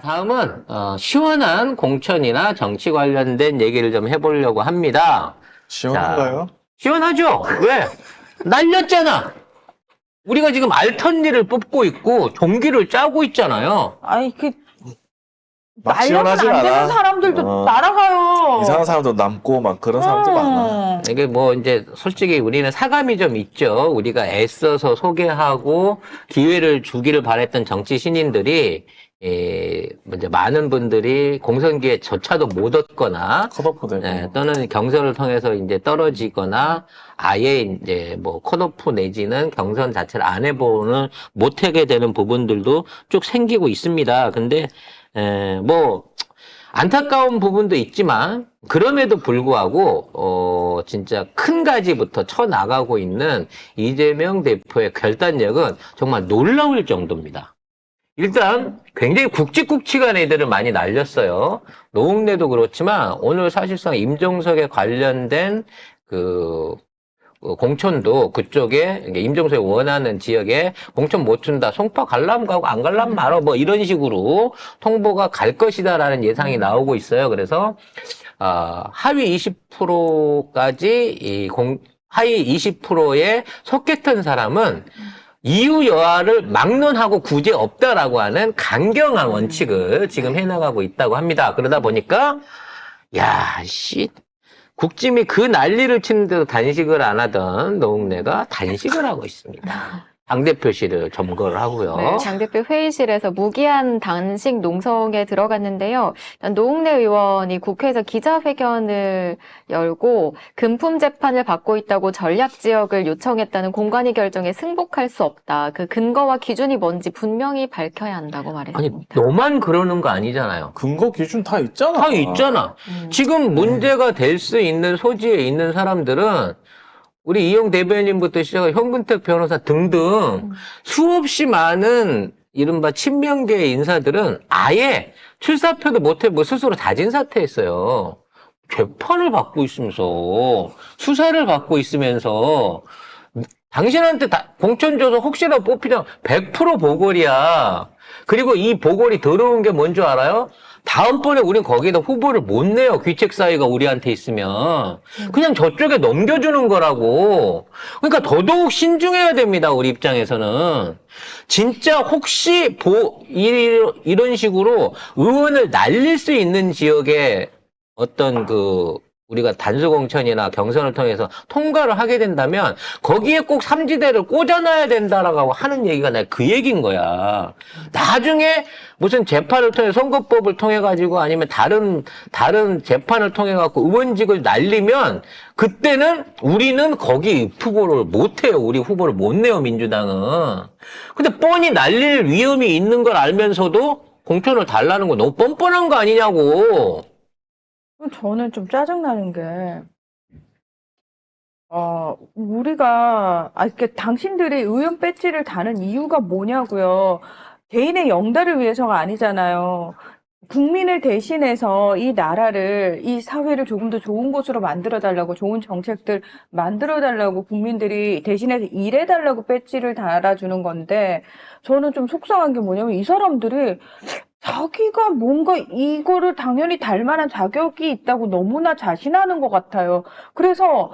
다음은 시원한 공천이나 정치 관련된 얘기를 좀 해보려고 합니다. 시원한가요? 시원하죠? 왜? 날렸잖아. 우리가 지금 알턴니를 뽑고 있고 종기를 짜고 있잖아요. 아니 막 말려면 시원하진 안 되는 않아. 사람들도 날아가요. 이상한 사람도 남고 막 그런 사람들 많아. 이게 뭐 이제 솔직히 우리는 사감이 좀 있죠. 우리가 애써서 소개하고 기회를 주기를 바랬던 정치 신인들이 이제 많은 분들이 공선 기회조차도 못 얻거나 컷오프 되고. 또는 경선을 통해서 이제 떨어지거나 아예 이제 뭐 컷오프 내지는 경선 자체를 안 해보는 못하게 되는 부분들도 쭉 생기고 있습니다. 근데 뭐 안타까운 부분도 있지만 그럼에도 불구하고 진짜 큰 가지부터 쳐 나가고 있는 이재명 대표의 결단력은 정말 놀라울 정도입니다. 일단 굉장히 굵직굵직한 애들을 많이 날렸어요. 노웅래도 그렇지만 오늘 사실상 임종석에 관련된 그 공천도 그쪽에 임종석이 원하는 지역에 공천 못 준다. 송파 갈람 가고 안 갈람 말어. 뭐 이런 식으로 통보가 갈 것이다라는 예상이 나오고 있어요. 그래서 하위 20%까지 하위 20%에 속했던 사람은 이유 여하를 막론하고 구제 없다라고 하는 강경한 원칙을 지금 해나가고 있다고 합니다. 그러다 보니까 국짐이 그 난리를 치는데도 단식을 안 하던 노웅래가 단식을 하고 있습니다. 당대표실을 점거를 하고요. 네, 당대표 회의실에서 무기한 단식 농성에 들어갔는데요. 노웅래 의원이 국회에서 기자회견을 열고 금품 재판을 받고 있다고 전략지역을 요청했다는 공관위 결정에 승복할 수 없다. 그 근거와 기준이 뭔지 분명히 밝혀야 한다고 아니, 말했습니다. 너만 그러는 거 아니잖아요. 근거 기준 다 있잖아. 다 있잖아. 지금 문제가 될 수 있는 소지에 있는 사람들은 우리 이용 대변인부터 시작해 현근택 변호사 등등 수없이 많은 이른바 친명계 인사들은 아예 출사표도 못해 뭐 스스로 자진 사퇴했어요. 재판을 받고 있으면서 수사를 받고 있으면서 당신한테 공천 줘서 혹시나 뽑히면 100% 보궐이야. 그리고 이 보궐이 더러운 게 뭔 줄 알아요? 다음번에 우린 거기다 후보를 못 내요. 귀책 사유가 우리한테 있으면. 그냥 저쪽에 넘겨주는 거라고. 그러니까 더더욱 신중해야 됩니다. 우리 입장에서는. 진짜 혹시 이런 식으로 의원을 날릴 수 있는 지역에 어떤 우리가 단수공천이나 경선을 통해서 통과를 하게 된다면 거기에 꼭 삼지대를 꽂아놔야 된다라고 하는 얘기가 내가 그 얘기인 거야. 나중에 무슨 재판을 통해 선거법을 통해 가지고 아니면 다른 재판을 통해 갖고 의원직을 날리면 그때는 우리는 거기 후보를 못 해요. 우리 후보를 못 내요, 민주당은. 근데 뻔히 날릴 위험이 있는 걸 알면서도 공천을 달라는 거 너무 뻔뻔한 거 아니냐고. 저는 좀 짜증나는 게, 우리가, 당신들이 의원 배지를 다는 이유가 뭐냐고요. 개인의 영달을 위해서가 아니잖아요. 국민을 대신해서 이 나라를, 이 사회를 조금 더 좋은 곳으로 만들어달라고, 좋은 정책들 만들어달라고 국민들이 대신해서 일해달라고 배지를 달아주는 건데, 저는 좀 속상한 게 뭐냐면 이 사람들이 자기가 뭔가 이거를 당연히 달 만한 자격이 있다고 너무나 자신하는 것 같아요. 그래서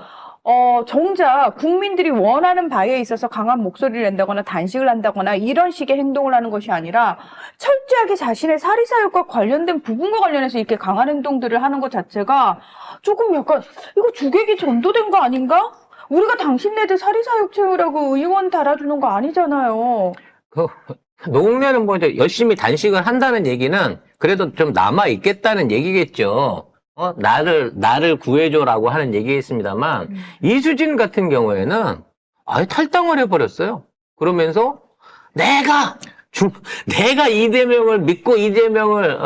정작 국민들이 원하는 바에 있어서 강한 목소리를 낸다거나 단식을 한다거나 이런 식의 행동을 하는 것이 아니라 철저하게 자신의 사리사욕과 관련된 부분과 관련해서 이렇게 강한 행동들을 하는 것 자체가 조금 약간 이거 주객이 전도된 거 아닌가? 우리가 당신네들 사리사욕 채우라고 의원 달아주는 거 아니잖아요. 노웅래는 뭐 이제 열심히 단식을 한다는 얘기는 그래도 좀 남아 있겠다는 얘기겠죠. 나를 구해줘라고 하는 얘기겠습니다만 이수진 같은 경우에는 아예 탈당을 해버렸어요. 그러면서 내가 이재명을 믿고 이재명을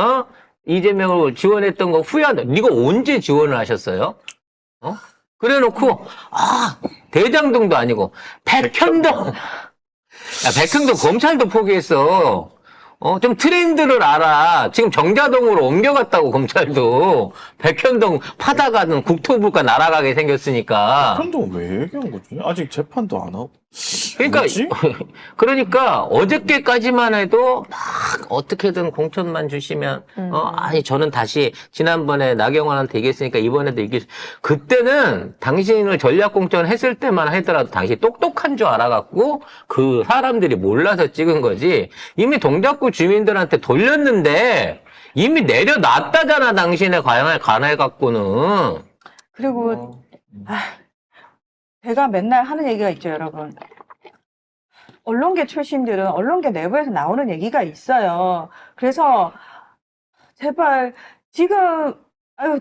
지원했던 거 후회한다. 네가 언제 지원을 하셨어요? 그래놓고 대장동도 아니고 백현동. 백현동 검찰도 포기했어. 좀 트렌드를 알아. 지금 정자동으로 옮겨갔다고 검찰도. 백현동 파다가는 국토부가 날아가게 생겼으니까. 편도 왜 얘기한 거지? 아직 재판도 안 하고. 그러니까 뭐지? 그러니까 어저께까지만 해도 막 어떻게든 공천만 주시면 아니 저는 다시 지난번에 나경원한테 얘기했으니까 이번에도 그때는 당신을 전략 공천을 했을 때만 하더라도 당신이 똑똑한 줄 알아갖고 그 사람들이 몰라서 찍은 거지 이미 동작구 주민들한테 돌렸는데 이미 내려놨다잖아 당신의 관할 갖고는. 그리고 제가 맨날 하는 얘기가 있죠, 여러분. 언론계 출신들은 언론계 내부에서 나오는 얘기가 있어요. 그래서 제발 지금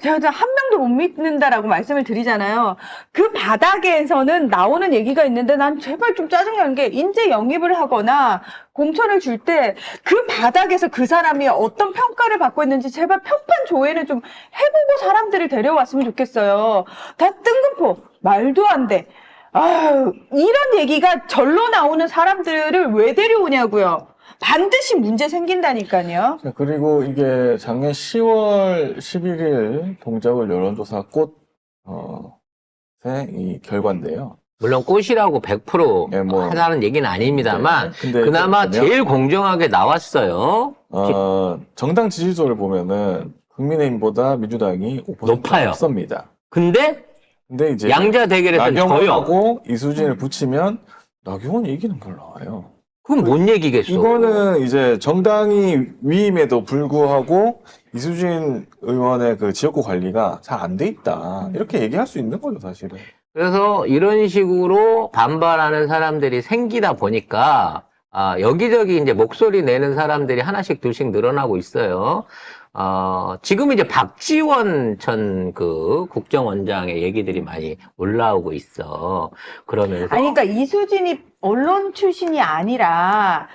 제가 한 명도 못 믿는다라고 말씀을 드리잖아요. 그 바닥에서는 나오는 얘기가 있는데 난 제발 좀 짜증나는 게 인재 영입을 하거나 공천을 줄 때 그 바닥에서 그 사람이 어떤 평가를 받고 있는지 제발 평판 조회를 좀 해보고 사람들을 데려왔으면 좋겠어요. 다 뜬금포 말도 안 돼. 아유, 이런 얘기가 절로 나오는 사람들을 왜 데려오냐고요. 반드시 문제 생긴다니까요. 자, 그리고 이게 작년 10월 11일 동작을 여론조사 이 결과인데요. 물론 꽃이라고 100% 예, 뭐. 하자는 얘기는 아닙니다만 네, 근데 그나마 보면, 제일 공정하게 나왔어요. 정당 지지도를 보면은 국민의힘보다 민주당이 5% 높아요. 앞섭니다. 근데 이제 양자 대결에서는 져요. 나경원하고 이수진을 붙이면 나경원이 이기는 걸 나와요. 그건 뭔 얘기겠어. 이거는 이제 정당이 위임에도 불구하고 이수진 의원의 그 지역구 관리가 잘 안 돼 있다. 이렇게 얘기할 수 있는 거죠, 사실은. 그래서 이런 식으로 반발하는 사람들이 생기다 보니까 여기저기 이제 목소리 내는 사람들이 하나씩 둘씩 늘어나고 있어요. 지금 이제 박지원 전 그 국정원장의 얘기들이 많이 올라오고 있어. 그러면서 아니, 그러니까 이수진이 언론 출신이 아니라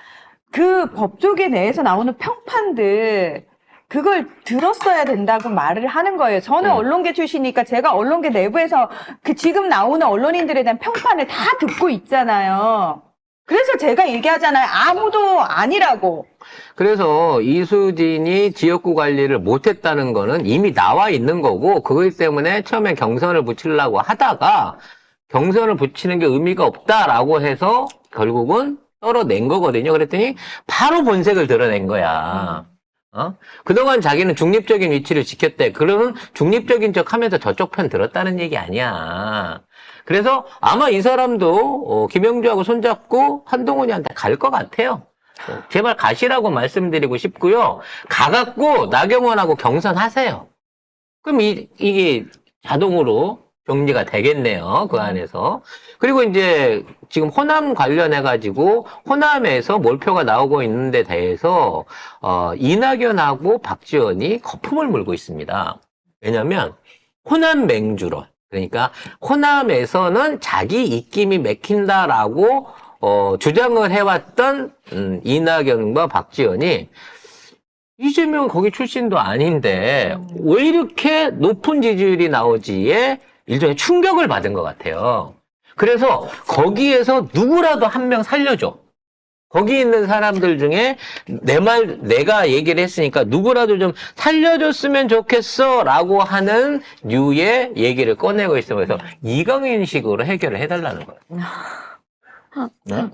그 법조계 내에서 나오는 평판들 그걸 들었어야 된다고 말을 하는 거예요. 저는 언론계 출신이니까 제가 언론계 내부에서 그 지금 나오는 언론인들에 대한 평판을 다 듣고 있잖아요. 그래서 제가 얘기하잖아요. 아무도 아니라고. 그래서 이수진이 지역구 관리를 못했다는 거는 이미 나와 있는 거고 그것 때문에 처음에 경선을 붙이려고 하다가 경선을 붙이는 게 의미가 없다라고 해서 결국은 떨어낸 거거든요. 그랬더니 바로 본색을 드러낸 거야. 그동안 자기는 중립적인 위치를 지켰대. 그러면 중립적인 척 하면서 저쪽 편 들었다는 얘기 아니야. 그래서 아마 이 사람도 김영주하고 손잡고 한동훈이한테 갈 것 같아요. 제발 가시라고 말씀드리고 싶고요. 가갖고 나경원하고 경선하세요. 그럼 이게 자동으로 정리가 되겠네요. 그 안에서. 그리고 이제 지금 호남 관련해가지고 호남에서 몰표가 나오고 있는데 대해서 이낙연하고 박지원이 거품을 물고 있습니다. 왜냐면 호남 맹주론. 그러니까 호남에서는 자기 입김이 맥힌다라고 주장을 해왔던 이낙연과 박지원이 이재명 거기 출신도 아닌데 왜 이렇게 높은 지지율이 나오지에 일종의 충격을 받은 것 같아요. 그래서 거기에서 누구라도 한 명 살려줘. 거기 있는 사람들 중에 내가 얘기를 했으니까 누구라도 좀 살려줬으면 좋겠어 라고 하는 류의 얘기를 꺼내고 있어요. 그래서 이강인식으로 해결을 해달라는 거예요. 네?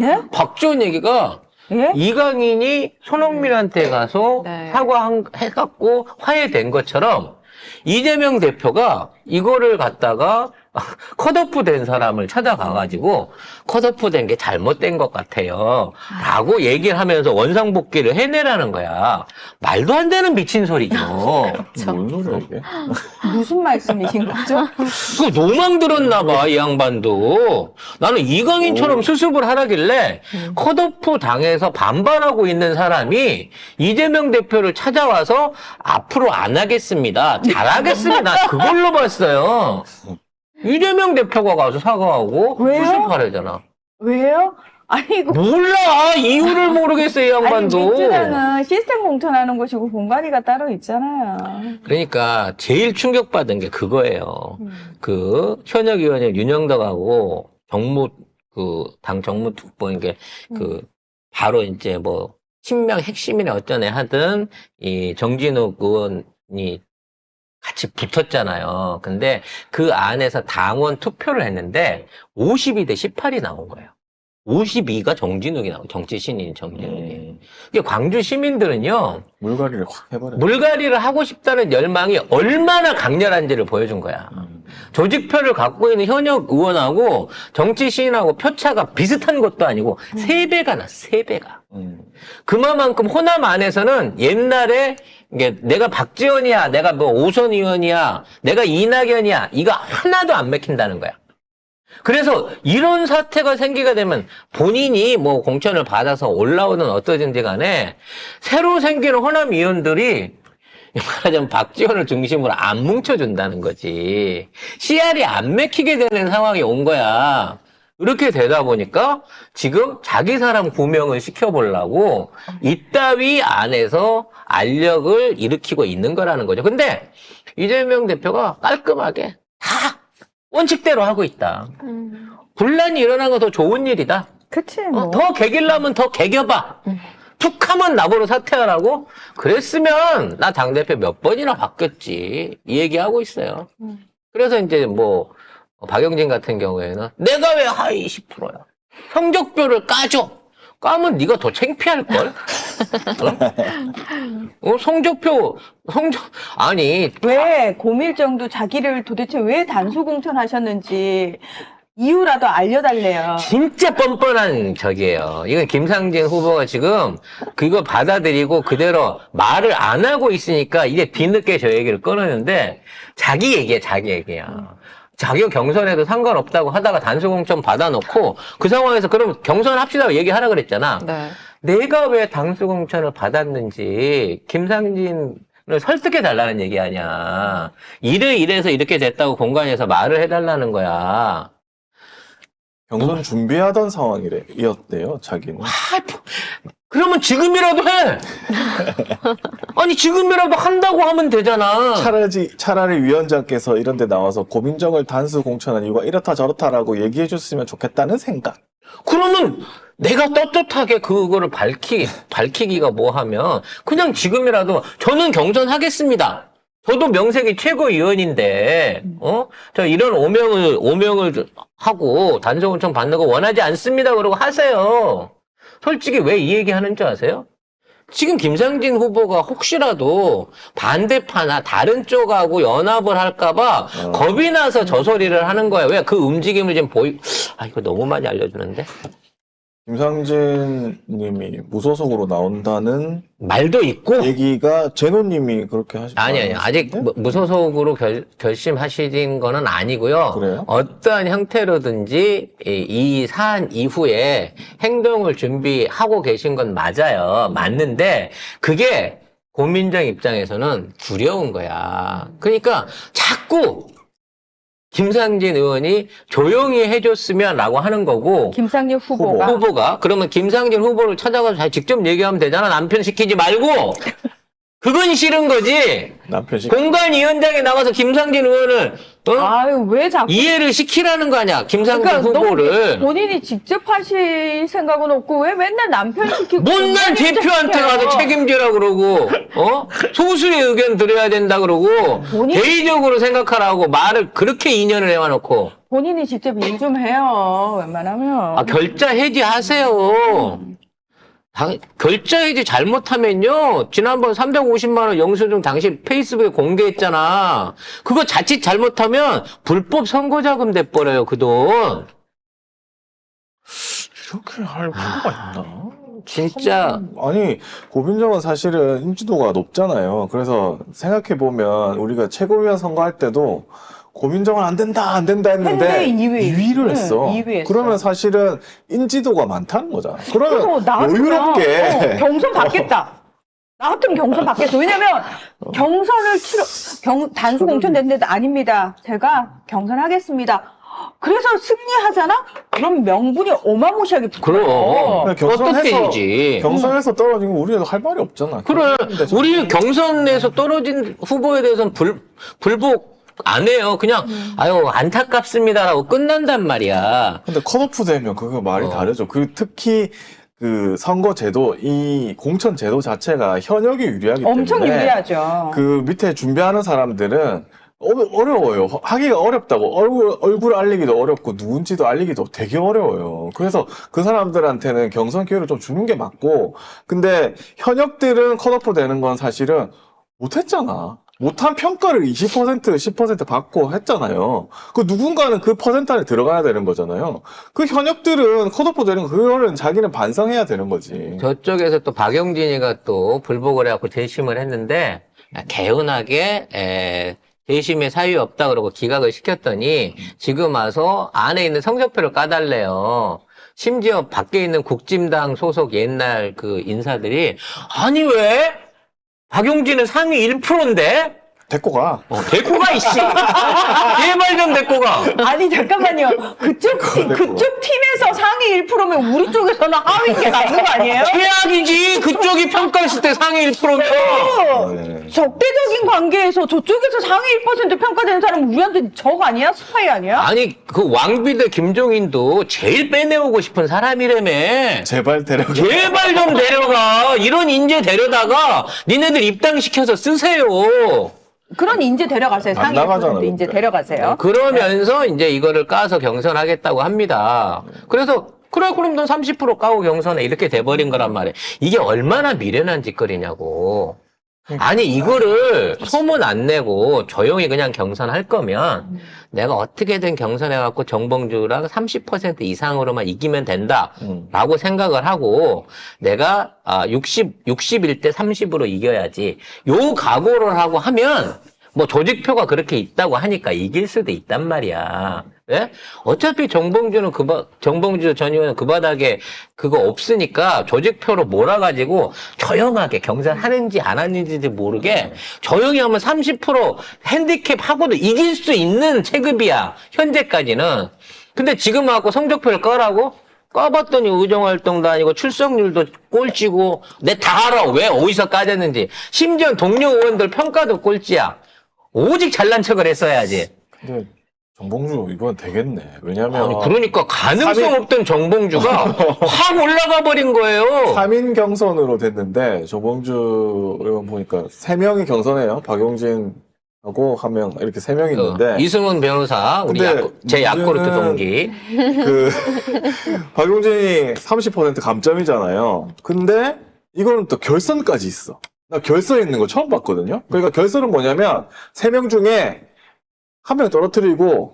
예? 박지원 얘기가 예? 이강인이 손흥민한테 가서 네. 사과해갖고 화해된 것처럼 이재명 대표가 이거를 갖다가 컷오프 된 사람을 찾아가가지고 컷오프 된 게 잘못된 것 같아요. 라고 얘기를 하면서 원상복귀를 해내라는 거야. 말도 안 되는 미친 소리죠. 뭔 소리야, 이게? 무슨 말씀이신 거죠? 그 노망 들었나 봐, 이 양반도. 나는 이강인처럼 수습을 하라길래 컷오프 당해서 반발하고 있는 사람이 이재명 대표를 찾아와서 앞으로 안 하겠습니다. 잘하겠습니다. 그걸로 봤어요. 이재명 대표가 가서 사과하고 왜요? 수습하래잖아. 왜요? 아니, 이거. 몰라! 이유를 모르겠어요, 이 아니, 양반도. 민주당은 시스템 공천하는 곳이고 본관위가 따로 있잖아요. 그러니까 제일 충격받은 게 그거예요. 그 현역 의원이 윤영덕하고 당 정무특보인 게 바로 이제 뭐 친명 핵심이나 어쩌네 하든 이 정진욱 의원이 같이 붙었잖아요. 근데 그 안에서 당원 투표를 했는데 52대 18이 나온 거예요. 52가 정진욱이 나오고 정치 신인 정진욱이. 이게 광주 시민들은요. 물갈이를 확 해버려. 물갈이를 하고 싶다는 열망이 얼마나 강렬한지를 보여준 거야. 조직표를 갖고 있는 현역 의원하고 정치 시인하고 표차가 비슷한 것도 아니고 3배가 났어. 3배가. 그만큼 호남 안에서는 옛날에 이게 내가 박지원이야, 내가 뭐 오선 의원이야, 내가 이낙연이야, 이거 하나도 안 맥힌다는 거야. 그래서 이런 사태가 생기게 되면 본인이 뭐 공천을 받아서 올라오든 어떠든지 간에 새로 생기는 호남 의원들이 말하자면 박지원을 중심으로 안 뭉쳐준다는 거지. 씨알이 안 맥히게 되는 상황이 온 거야. 이렇게 되다 보니까 지금 자기 사람 구명을 시켜보려고 이따위 안에서 알력을 일으키고 있는 거라는 거죠. 근데 이재명 대표가 깔끔하게 다 원칙대로 하고 있다. 분란이 일어난 건 더 좋은 일이다. 그치, 뭐. 더 개길라면 더 개겨봐. 툭 하면 나보러 사퇴하라고? 그랬으면 나 당대표 몇 번이나 바뀌었지. 이 얘기하고 있어요. 그래서 이제 뭐 박영진 같은 경우에는 내가 왜 하위 20%야? 성적표를 까줘. 까면 네가 더 창피할걸? 성적표 아니 왜 고밀정도 자기를 도대체 왜 단수 공천하셨는지 이유라도 알려달래요. 진짜 뻔뻔한 적이에요. 이건 김상진 후보가 지금 그거 받아들이고 그대로 말을 안 하고 있으니까 이제 뒤늦게 저 얘기를 꺼내는데 자기 얘기야. 자기가 경선에도 상관없다고 하다가 단수공천 받아놓고 그 상황에서 그럼 경선합시다 얘기하라 그랬잖아. 네. 내가 왜 단수공천을 받았는지 김상진을 설득해달라는 얘기 아니야. 이래서 이렇게 됐다고 공간에서 말을 해달라는 거야. 경선 준비하던 상황이었대요, 자기는. 그러면 지금이라도 해! 아니, 지금이라도 한다고 하면 되잖아. 차라리 위원장께서 이런 데 나와서 고민정을 단수 공천한 이유가 이렇다 저렇다라고 얘기해 줬으면 좋겠다는 생각. 그러면 내가 떳떳하게 그거를 밝히기가 뭐 하면 그냥 지금이라도 저는 경선하겠습니다. 저도 명색이 최고위원인데, 저 이런 오명을 하고 단수공천 받는 거 원하지 않습니다. 그러고 하세요. 솔직히 왜 이 얘기 하는 줄 아세요? 지금 김상진 후보가 혹시라도 반대파나 다른 쪽하고 연합을 할까봐 겁이 나서 저 소리를 하는 거야. 왜 그 움직임을 지금 이거 너무 많이 알려주는데? 김상진 님이 무소속으로 나온다는 말도 있고. 얘기가 제노님이 그렇게 하시죠. 아니. 아직 무소속으로 결심하신 거는 아니고요. 그래요? 어떠한 형태로든지 이 사안 이후에 행동을 준비하고 계신 건 맞아요. 맞는데 그게 고민정 입장에서는 두려운 거야. 그러니까 자꾸 김상진 의원이 조용히 해줬으면 라고 하는 거고 김상진 후보가. 후보가 그러면 김상진 후보를 찾아가서 잘 직접 얘기하면 되잖아. 남편 시키지 말고. 그건 싫은 거지. 남편 공관위원장에 나가서 김상진 의원을 아유, 왜 자꾸. 이해를 시키라는 거 아니야. 김상진 그러니까 후보를. 본인이 직접 하실 생각은 없고 왜 맨날 남편 시키고. 못난 대표한테 가서 책임지라 그러고 소수의 의견 들어야 된다 그러고 대의적으로 생각하라고 말을 그렇게 2년을 해와놓고 본인이 직접 일 좀 해요. 웬만하면. 결자 해지하세요. 결자 해지 잘못하면요. 지난번 350만 원 영수증 당신 페이스북에 공개했잖아. 그거 자칫 잘못하면 불법 선거자금 돼버려요. 그 돈. 이렇게 할 필요가 있나? 진짜. 아니, 고민정은 사실은 인지도가 높잖아요. 그래서 생각해보면 우리가 최고위원 선거할 때도 고민정은 안 된다 했는데 2위를 했어. 2위 했어. 그러면 사실은 인지도가 많다는 거잖아. 그러면 나 여유롭게 경선 받겠다. 나 같으면 경선 받겠어. 왜냐면 경선을 단수 공천됐는데 아닙니다. 제가 경선하겠습니다. 그래서 승리하잖아? 그럼 명분이 어마무시하게 붙어요. 그럼 어떻게 경선에서 떨어지면 우리는 할 말이 없잖아. 그래. 우리 경선에서 떨어진 후보에 대해서는 불복 안 해요. 그냥 안타깝습니다라고 끝난단 말이야. 근데 컷오프 되면 그거 말이 다르죠. 특히 그 선거제도, 이 공천제도 자체가 현역이 유리하기 엄청 때문에 유리하죠. 그 밑에 준비하는 사람들은 어려워요. 하기가 어렵다고. 얼굴 알리기도 어렵고 누군지도 알리기도 되게 어려워요. 그래서 그 사람들한테는 경선 기회를 좀 주는 게 맞고, 근데 현역들은 컷오프 되는 건 사실은 못했잖아. 못한 평가를 20%, 10% 받고 했잖아요. 그 누군가는 그 퍼센트 안에 들어가야 되는 거잖아요. 그 현역들은 컷오프 되는 거, 그거는 자기는 반성해야 되는 거지. 저쪽에서 또 박용진이가 또 불복을 해갖고 재심을 했는데 개운하게 재심에 사유 없다 그러고 기각을 시켰더니 지금 와서 안에 있는 성적표를 까달래요. 심지어 밖에 있는 국진당 소속 옛날 그 인사들이 아니 왜 박용진은 상위 1%인데? 데리고 가. 데리고 가, 이씨! 제발 좀 데리고 가! 아니 잠깐만요. 그쪽 팀에서 상위 1%면 우리 쪽에서는 하위인 게 낫는 거 아니에요? 최악이지! 그쪽이 평가했을 때 상위 1%면! 네. 적대적인 관계에서 저쪽에서 상위 1% 평가되는 사람은 우리한테 적 아니야? 스파이 아니야? 아니, 그 왕비대 김종인도 제일 빼내오고 싶은 사람이라며! 제발 데려가. 제발 좀 데려가! 이런 인재 데려다가 니네들 입당시켜서 쓰세요! 그런 인재 데려가세요. 안 상위 나가잖아, 1% 인재 그때. 데려가세요. 그러면서 이제 이거를 까서 경선하겠다고 합니다. 그래서 그래 그럼 넌 30% 까고 경선에 이렇게 돼버린 거란 말이에요. 이게 얼마나 미련한 짓거리냐고. 아니 이거를 소문 안 내고 조용히 그냥 경선할 거면 내가 어떻게든 경선해갖고 정봉주랑 30% 이상으로만 이기면 된다라고 생각을 하고 내가 61대 30으로 이겨야지 요 각오를 하고 하면 뭐 조직표가 그렇게 있다고 하니까 이길 수도 있단 말이야. 예? 어차피 정봉주 전 의원은 그 바닥에 그거 없으니까 조직표로 몰아가지고 조용하게 경선하는지 안 하는지 모르게 조용히 하면 30% 핸디캡 하고도 이길 수 있는 체급이야. 현재까지는. 근데 지금 와갖고 성적표를 꺼라고? 까봤더니 의정활동도 아니고 출석률도 꼴찌고 내 다 알아. 왜 어디서 까졌는지. 심지어 동료 의원들 평가도 꼴찌야. 오직 잘난 척을 했어야지. 근데 정봉주 이번 되겠네. 왜냐면 아니, 그러니까 가능성 3인 없던 정봉주가 확 올라가 버린 거예요. 3인 경선으로 됐는데 정봉주 의원 보니까 3명이 경선해요. 박용진하고 1명 이렇게 3명이 있는데 이승훈 변호사, 우리 근데 제 야쿠르트 문제는 동기. 그 박용진이 30% 감점이잖아요. 근데 이거는 또 결선까지 있어. 나 결선에 있는 거 처음 봤거든요. 그러니까 결선은 뭐냐면 3명 중에 1명 떨어뜨리고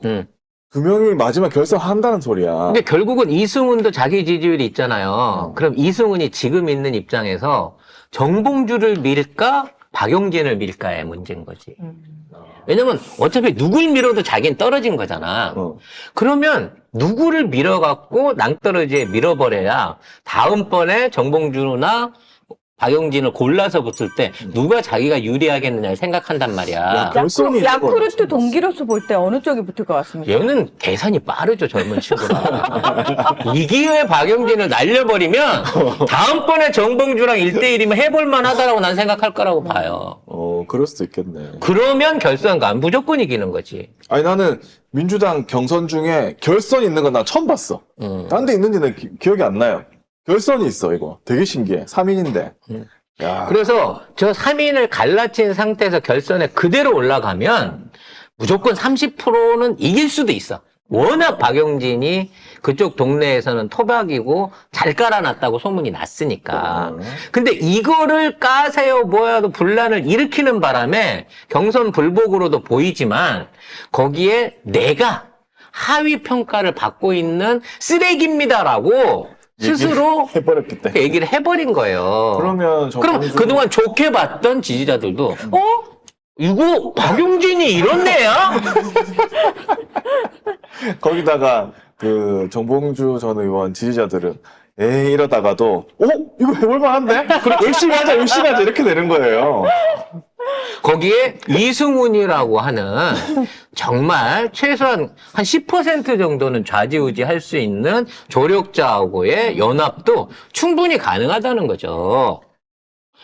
2명이 마지막 결선한다는 소리야. 근데 결국은 이승훈도 자기 지지율이 있잖아요. 그럼 이승훈이 지금 있는 입장에서 정봉주를 밀까 박용진을 밀까의 문제인 거지. 왜냐면 어차피 누굴 밀어도 자기는 떨어진 거잖아. 그러면 누구를 밀어갖고 낭떠러지에 밀어버려야 다음번에 정봉주나 박용진을 골라서 붙을 때 누가 자기가 유리하겠느냐를 생각한단 말이야. 결선이 야쿠르트 동기로서 볼 때 어느 쪽이 붙을 것 같습니까? 얘는 계산이 빠르죠, 젊은 친구라. 이 기회에 박용진을 날려버리면 다음번에 정봉주랑 1대1이면 해볼만 하다라고 난 생각할 거라고 봐요. 그럴 수도 있겠네. 그러면 결선 가 무조건 이기는 거지. 아니 나는 민주당 경선 중에 결선이 있는 건 나 처음 봤어. 딴 데 있는지는 기억이 안 나요. 결선이 있어 이거. 되게 신기해. 3인인데. 야. 그래서 저 3인을 갈라친 상태에서 결선에 그대로 올라가면 무조건 30%는 이길 수도 있어. 워낙 박용진이 그쪽 동네에서는 토박이고 잘 깔아놨다고 소문이 났으니까. 근데 이거를 까세요 뭐야도 분란을 일으키는 바람에 경선 불복으로도 보이지만 거기에 내가 하위 평가를 받고 있는 쓰레기입니다라고 스스로 해버렸기 때문에. 얘기를 해버린 거예요. 그러면 그럼 그동안 좋게 봤던 지지자들도 이거 박용진이 이런 애야? 거기다가 그 정봉주 전 의원 지지자들은 에이 이러다가도 이거 해볼만한데? 그래 열심히 하자 이렇게 되는 거예요. 거기에 이승훈이라고 하는 정말 최소한 한 10% 정도는 좌지우지 할 수 있는 조력자하고의 연합도 충분히 가능하다는 거죠.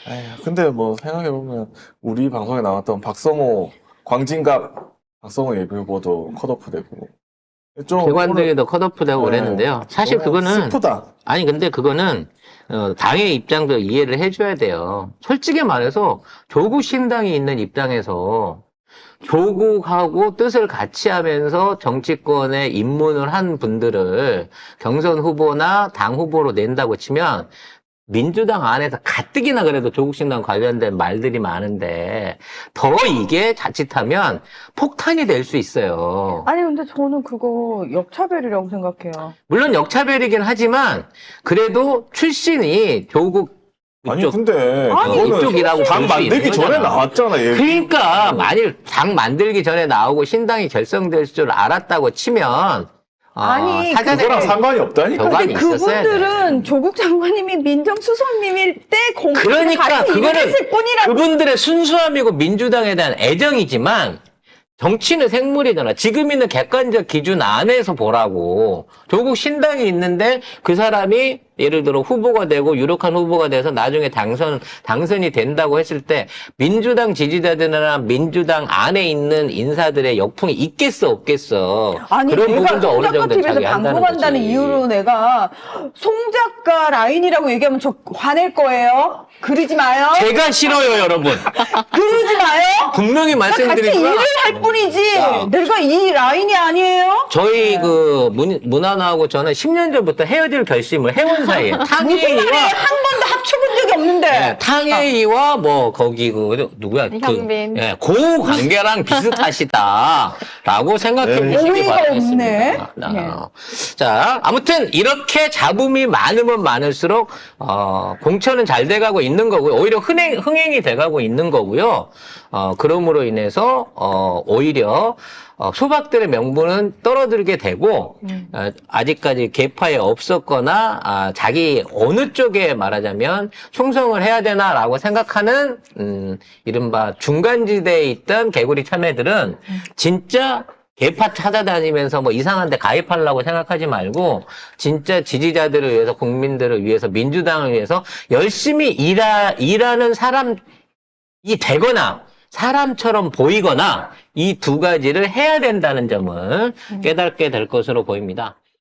에휴, 근데 뭐 생각해보면 우리 방송에 나왔던 박성호 광진갑 박성호 예비후보도 컷오프 되고 좀 개관등에도 컷오프되고 네. 그랬는데요. 사실 너무 그거는 슬프다. 아니 근데 그거는 당의 입장도 이해를 해줘야 돼요. 솔직히 말해서 조국 신당이 있는 입장에서 조국하고 뜻을 같이 하면서 정치권에 입문을 한 분들을 경선 후보나 당 후보로 낸다고 치면 민주당 안에서 가뜩이나 그래도 조국 신당 관련된 말들이 많은데 더 이게 자칫하면 폭탄이 될 수 있어요. 아니, 근데 저는 그거 역차별이라고 생각해요. 물론 역차별이긴 하지만 그래도 출신이 조국 아니 이쪽, 근데 아니, 그거는 이쪽이라고 당 볼수 만들기 있는 전에 거잖아. 나왔잖아. 얘기. 그러니까 만일 당 만들기 전에 나오고 신당이 결성될 줄 알았다고 치면 아니, 사전에 그거랑 상관이 없다니까. 저관이 근데 있었어야 그분들은 돼. 조국 장관님이 민정수석님일 때 공부를 그러니까 같이 그거는 일했을 뿐이라고. 그분들의 순수함이고 민주당에 대한 애정이지만 정치는 생물이잖아. 지금 있는 객관적 기준 안에서 보라고. 조국 신당이 있는데 그 사람이 예를 들어 후보가 되고 유력한 후보가 돼서 나중에 당선이 된다고 했을 때 민주당 지지자들이나 민주당 안에 있는 인사들의 역풍이 있겠어 없겠어. 아니, 그런 내가 부분도 어느 송작가 정도 TV에서 자기한다는 방송한다는 거지. 이유로 내가 송작가 라인이라고 얘기하면 저 화낼 거예요? 그러지 마요. 제가 싫어요, 여러분. 그러지 마요. 분명히 같이 말씀드리지만 일을 할 뿐이지. 야. 내가 이 라인이 아니에요. 저희 그 문화나하고 저는 10년 전부터 헤어질 결심을 해온 사이에 무슨 탕웨이와 말이에요? 한 번도 합쳐본 적이 없는데. 네, 탕웨이와 뭐 거기 그 누구야 이형빈. 그 관계랑 비슷하시다라고 생각해 에이. 보시기 어이가 바라겠습니다. 없네. 예. 자, 아무튼 이렇게 잡음이 많으면 많을수록 공천은 잘 돼가고 있는 거고요. 오히려 흥행이 돼가고 있는 거고요. 그럼으로 인해서 오히려 소박들의 명분은 떨어들게 되고 아직까지 계파에 없었거나 자기 어느 쪽에 말하자면 충성을 해야 되나라고 생각하는 이른바 중간지대에 있던 개구리 참외들은 진짜 계파 찾아다니면서 뭐 이상한 데 가입하려고 생각하지 말고 진짜 지지자들을 위해서 국민들을 위해서 민주당을 위해서 열심히 일하는 사람이 되거나 사람처럼 보이거나 이 두 가지를 해야 된다는 점을 깨닫게 될 것으로 보입니다.